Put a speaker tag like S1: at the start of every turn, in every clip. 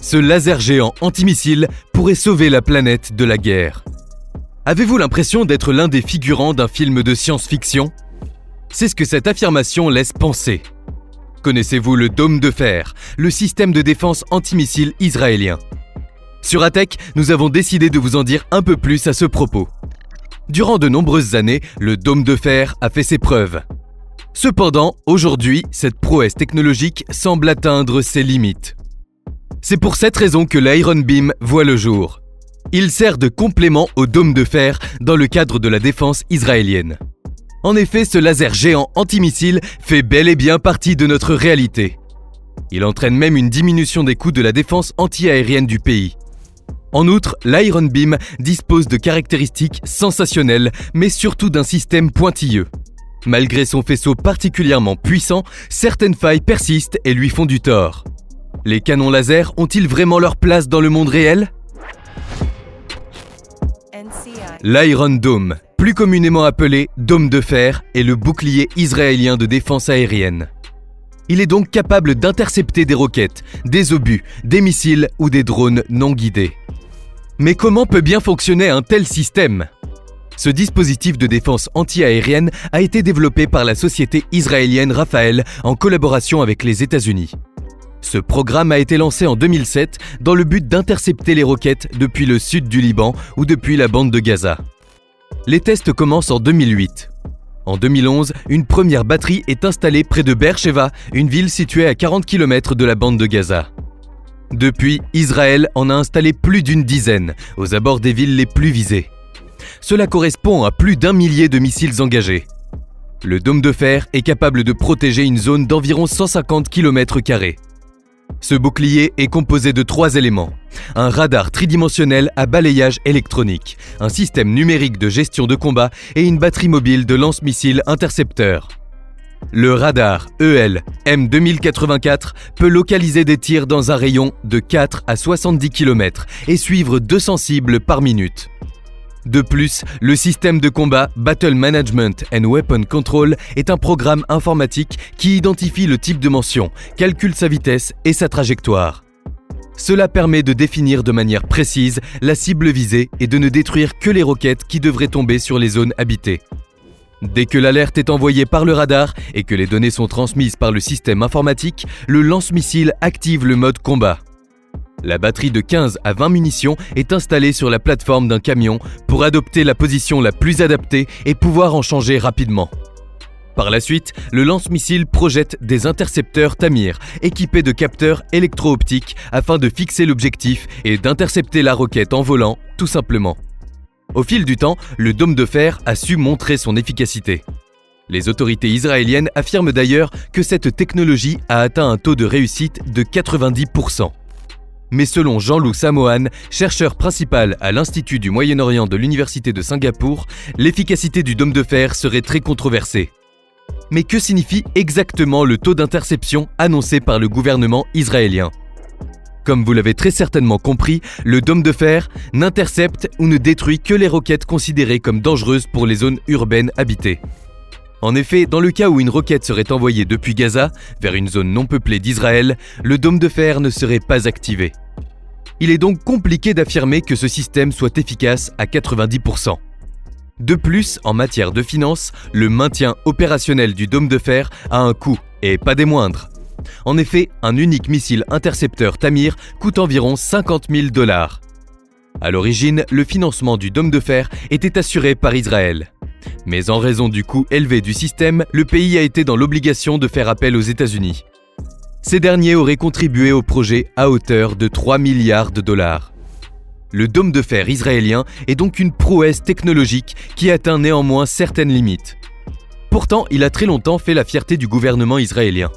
S1: Ce laser géant antimissile pourrait sauver la planète de la guerre. Avez-vous l'impression d'être l'un des figurants d'un film de science-fiction ? C'est ce que cette affirmation laisse penser. Connaissez-vous le dôme de fer, le système de défense antimissile israélien ? Sur Atech, nous avons décidé de vous en dire un peu plus à ce propos. Durant de nombreuses années, le dôme de fer a fait ses preuves. Cependant, aujourd'hui, cette prouesse technologique semble atteindre ses limites. C'est pour cette raison que l'Iron Beam voit le jour. Il sert de complément au dôme de fer dans le cadre de la défense israélienne. En effet, ce laser géant antimissile fait bel et bien partie de notre réalité. Il entraîne même une diminution des coûts de la défense anti-aérienne du pays. En outre, l'Iron Beam dispose de caractéristiques sensationnelles, mais surtout d'un système pointilleux. Malgré son faisceau particulièrement puissant, certaines failles persistent et lui font du tort. Les canons laser ont-ils vraiment leur place dans le monde réel ? L'Iron Dome, plus communément appelé dôme de fer, est le bouclier israélien de défense aérienne. Il est donc capable d'intercepter des roquettes, des obus, des missiles ou des drones non guidés. Mais comment peut bien fonctionner un tel système ? Ce dispositif de défense anti-aérienne a été développé par la société israélienne Rafael en collaboration avec les États-Unis. Ce programme a été lancé en 2007 dans le but d'intercepter les roquettes depuis le sud du Liban ou depuis la bande de Gaza. Les tests commencent en 2008. En 2011, une première batterie est installée près de Beersheva, une ville située à 40 km de la bande de Gaza. Depuis, Israël en a installé plus d'une dizaine, aux abords des villes les plus visées. Cela correspond à plus d'1 millier de missiles engagés. Le dôme de fer est capable de protéger une zone d'environ 150 km². Ce bouclier est composé de 3 éléments. Un radar tridimensionnel à balayage électronique, un système numérique de gestion de combat et une batterie mobile de lance-missiles intercepteurs. Le radar EL M2084 peut localiser des tirs dans un rayon de 4 à 70 km et suivre 200 cibles par minute. De plus, le système de combat Battle Management and Weapon Control est un programme informatique qui identifie le type de munition, calcule sa vitesse et sa trajectoire. Cela permet de définir de manière précise la cible visée et de ne détruire que les roquettes qui devraient tomber sur les zones habitées. Dès que l'alerte est envoyée par le radar et que les données sont transmises par le système informatique, le lance-missile active le mode combat. La batterie de 15 à 20 munitions est installée sur la plateforme d'un camion pour adopter la position la plus adaptée et pouvoir en changer rapidement. Par la suite, le lance-missile projette des intercepteurs Tamir équipés de capteurs électro-optiques afin de fixer l'objectif et d'intercepter la roquette en volant, tout simplement. Au fil du temps, le dôme de fer a su montrer son efficacité. Les autorités israéliennes affirment d'ailleurs que cette technologie a atteint un taux de réussite de 90%. Mais selon Jean-Loup Samohan, chercheur principal à l'Institut du Moyen-Orient de l'Université de Singapour, l'efficacité du dôme de fer serait très controversée. Mais que signifie exactement le taux d'interception annoncé par le gouvernement israélien ? Comme vous l'avez très certainement compris, le dôme de fer n'intercepte ou ne détruit que les roquettes considérées comme dangereuses pour les zones urbaines habitées. En effet, dans le cas où une roquette serait envoyée depuis Gaza, vers une zone non peuplée d'Israël, le dôme de fer ne serait pas activé. Il est donc compliqué d'affirmer que ce système soit efficace à 90%. De plus, en matière de finances, le maintien opérationnel du dôme de fer a un coût, et pas des moindres. En effet, un unique missile intercepteur Tamir coûte environ $50 000. À l'origine, le financement du dôme de fer était assuré par Israël. Mais en raison du coût élevé du système, le pays a été dans l'obligation de faire appel aux États-Unis. Ces derniers auraient contribué au projet à hauteur de $3 milliards. Le dôme de fer israélien est donc une prouesse technologique qui atteint néanmoins certaines limites. Pourtant, il a très longtemps fait la fierté du gouvernement israélien.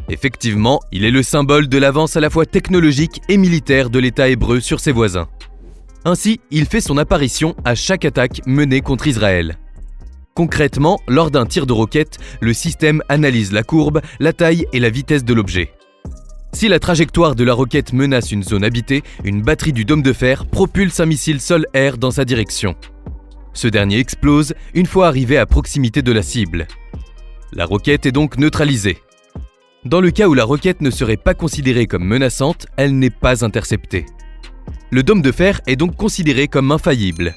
S1: Effectivement, il est le symbole de l'avance à la fois technologique et militaire de l'État hébreu sur ses voisins. Ainsi, il fait son apparition à chaque attaque menée contre Israël. Concrètement, lors d'un tir de roquette, le système analyse la courbe, la taille et la vitesse de l'objet. Si la trajectoire de la roquette menace une zone habitée, une batterie du dôme de fer propulse un missile sol-air dans sa direction. Ce dernier explose une fois arrivé à proximité de la cible. La roquette est donc neutralisée. Dans le cas où la roquette ne serait pas considérée comme menaçante, elle n'est pas interceptée. Le dôme de fer est donc considéré comme infaillible.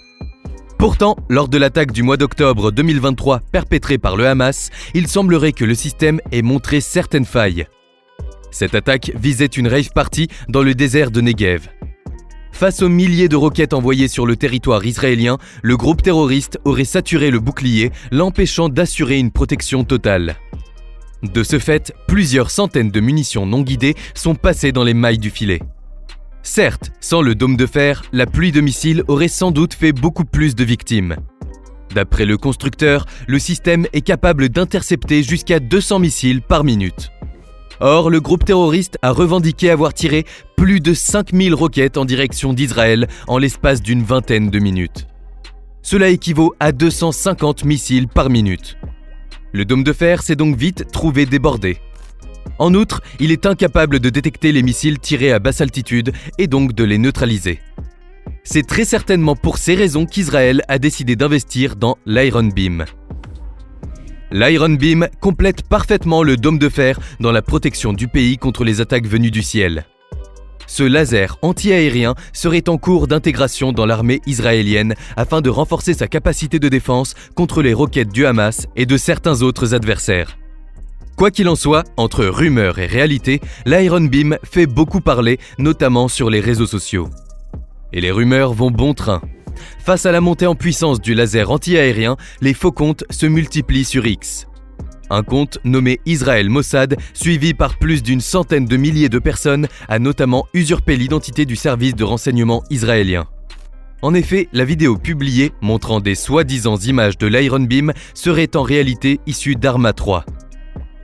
S1: Pourtant, lors de l'attaque du mois d'octobre 2023 perpétrée par le Hamas, il semblerait que le système ait montré certaines failles. Cette attaque visait une rave party dans le désert de Negev. Face aux milliers de roquettes envoyées sur le territoire israélien, le groupe terroriste aurait saturé le bouclier, l'empêchant d'assurer une protection totale. De ce fait, plusieurs centaines de munitions non guidées sont passées dans les mailles du filet. Certes, sans le dôme de fer, la pluie de missiles aurait sans doute fait beaucoup plus de victimes. D'après le constructeur, le système est capable d'intercepter jusqu'à 200 missiles par minute. Or, le groupe terroriste a revendiqué avoir tiré plus de 5000 roquettes en direction d'Israël en l'espace d'une vingtaine de minutes. Cela équivaut à 250 missiles par minute. Le dôme de fer s'est donc vite trouvé débordé. En outre, il est incapable de détecter les missiles tirés à basse altitude et donc de les neutraliser. C'est très certainement pour ces raisons qu'Israël a décidé d'investir dans l'Iron Beam. L'Iron Beam complète parfaitement le dôme de fer dans la protection du pays contre les attaques venues du ciel. Ce laser anti-aérien serait en cours d'intégration dans l'armée israélienne afin de renforcer sa capacité de défense contre les roquettes du Hamas et de certains autres adversaires. Quoi qu'il en soit, entre rumeurs et réalité, l'Iron Beam fait beaucoup parler, notamment sur les réseaux sociaux. Et les rumeurs vont bon train. Face à la montée en puissance du laser anti-aérien, les faux comptes se multiplient sur X. Un compte nommé Israël Mossad, suivi par plus d'une centaine de milliers de personnes, a notamment usurpé l'identité du service de renseignement israélien. En effet, la vidéo publiée, montrant des soi-disant images de l'Iron Beam, serait en réalité issue d'Arma 3.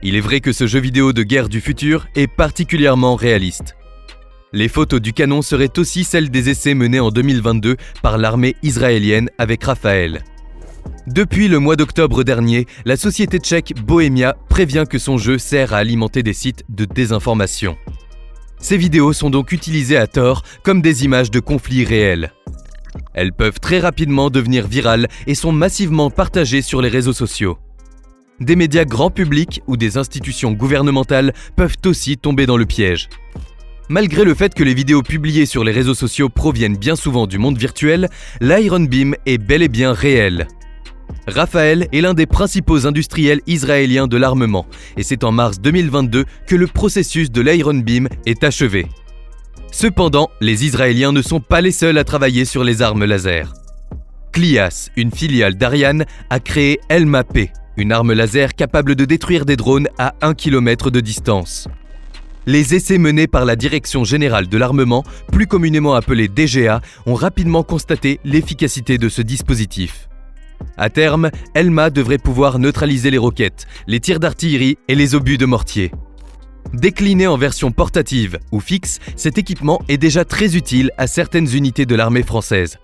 S1: Il est vrai que ce jeu vidéo de guerre du futur est particulièrement réaliste. Les photos du canon seraient aussi celles des essais menés en 2022 par l'armée israélienne avec Rafael. Depuis le mois d'octobre dernier, la société tchèque Bohemia prévient que son jeu sert à alimenter des sites de désinformation. Ces vidéos sont donc utilisées à tort comme des images de conflits réels. Elles peuvent très rapidement devenir virales et sont massivement partagées sur les réseaux sociaux. Des médias grand public ou des institutions gouvernementales peuvent aussi tomber dans le piège. Malgré le fait que les vidéos publiées sur les réseaux sociaux proviennent bien souvent du monde virtuel, l'Iron Beam est bel et bien réel. Rafael est l'un des principaux industriels israéliens de l'armement et c'est en mars 2022 que le processus de l'Iron Beam est achevé. Cependant, les Israéliens ne sont pas les seuls à travailler sur les armes laser. Clias, une filiale d'Ariane, a créé Elma-P, une arme laser capable de détruire des drones à 1 km de distance. Les essais menés par la Direction générale de l'armement, plus communément appelée DGA, ont rapidement constaté l'efficacité de ce dispositif. À terme, Elma devrait pouvoir neutraliser les roquettes, les tirs d'artillerie et les obus de mortier. Décliné en version portative ou fixe, cet équipement est déjà très utile à certaines unités de l'armée française.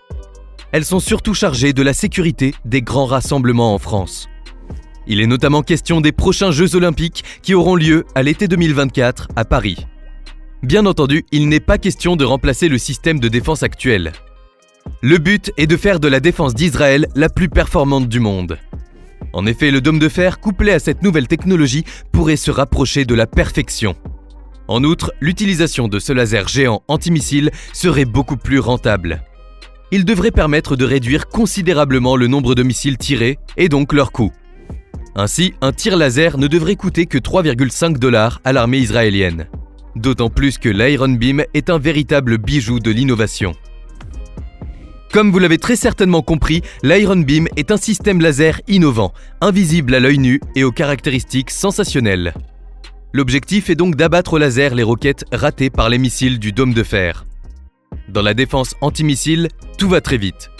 S1: Elles sont surtout chargées de la sécurité des grands rassemblements en France. Il est notamment question des prochains Jeux Olympiques qui auront lieu à l'été 2024 à Paris. Bien entendu, il n'est pas question de remplacer le système de défense actuel. Le but est de faire de la défense d'Israël la plus performante du monde. En effet, le dôme de fer couplé à cette nouvelle technologie pourrait se rapprocher de la perfection. En outre, l'utilisation de ce laser géant antimissile serait beaucoup plus rentable. Il devrait permettre de réduire considérablement le nombre de missiles tirés et donc leur coût. Ainsi, un tir laser ne devrait coûter que 3,5 $ à l'armée israélienne. D'autant plus que l'Iron Beam est un véritable bijou de l'innovation. Comme vous l'avez très certainement compris, l'Iron Beam est un système laser innovant, invisible à l'œil nu et aux caractéristiques sensationnelles. L'objectif est donc d'abattre au laser les roquettes ratées par les missiles du dôme de fer. Dans la défense antimissile, tout va très vite.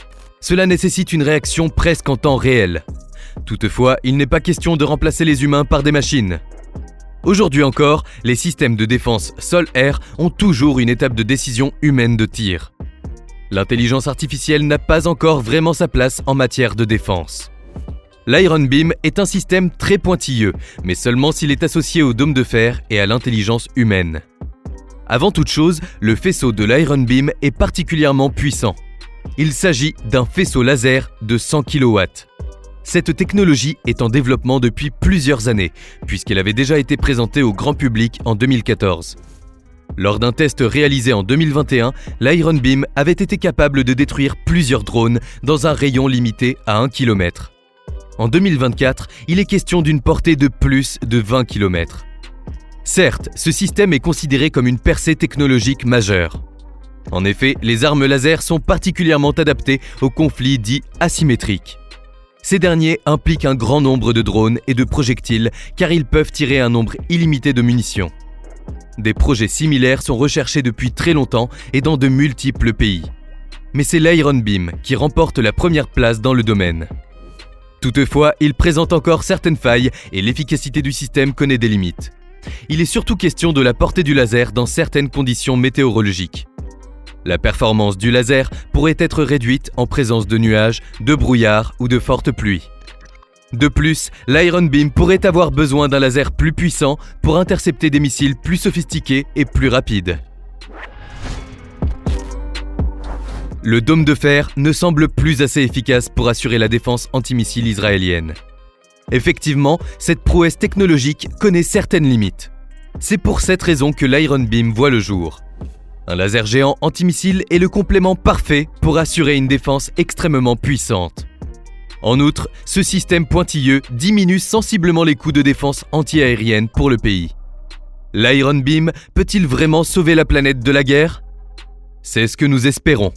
S1: Cela nécessite une réaction presque en temps réel. Toutefois, il n'est pas question de remplacer les humains par des machines. Aujourd'hui encore, les systèmes de défense sol-air ont toujours une étape de décision humaine de tir. L'intelligence artificielle n'a pas encore vraiment sa place en matière de défense. L'Iron Beam est un système très pointilleux, mais seulement s'il est associé au dôme de fer et à l'intelligence humaine. Avant toute chose, le faisceau de l'Iron Beam est particulièrement puissant. Il s'agit d'un faisceau laser de 100 kW. Cette technologie est en développement depuis plusieurs années, puisqu'elle avait déjà été présentée au grand public en 2014. Lors d'un test réalisé en 2021, l'Iron Beam avait été capable de détruire plusieurs drones dans un rayon limité à 1 km. En 2024, il est question d'une portée de plus de 20 km. Certes, ce système est considéré comme une percée technologique majeure. En effet, les armes laser sont particulièrement adaptées aux conflits dits asymétriques. Ces derniers impliquent un grand nombre de drones et de projectiles car ils peuvent tirer un nombre illimité de munitions. Des projets similaires sont recherchés depuis très longtemps et dans de multiples pays. Mais c'est l'Iron Beam qui remporte la première place dans le domaine. Toutefois, il présente encore certaines failles et l'efficacité du système connaît des limites. Il est surtout question de la portée du laser dans certaines conditions météorologiques. La performance du laser pourrait être réduite en présence de nuages, de brouillard ou de fortes pluies. De plus, l'Iron Beam pourrait avoir besoin d'un laser plus puissant pour intercepter des missiles plus sophistiqués et plus rapides. Le dôme de fer ne semble plus assez efficace pour assurer la défense antimissile israélienne. Effectivement, cette prouesse technologique connaît certaines limites. C'est pour cette raison que l'Iron Beam voit le jour. Un laser géant antimissile est le complément parfait pour assurer une défense extrêmement puissante. En outre, ce système pointilleux diminue sensiblement les coûts de défense anti-aérienne pour le pays. L'Iron Beam peut-il vraiment sauver la planète de la guerre ? C'est ce que nous espérons.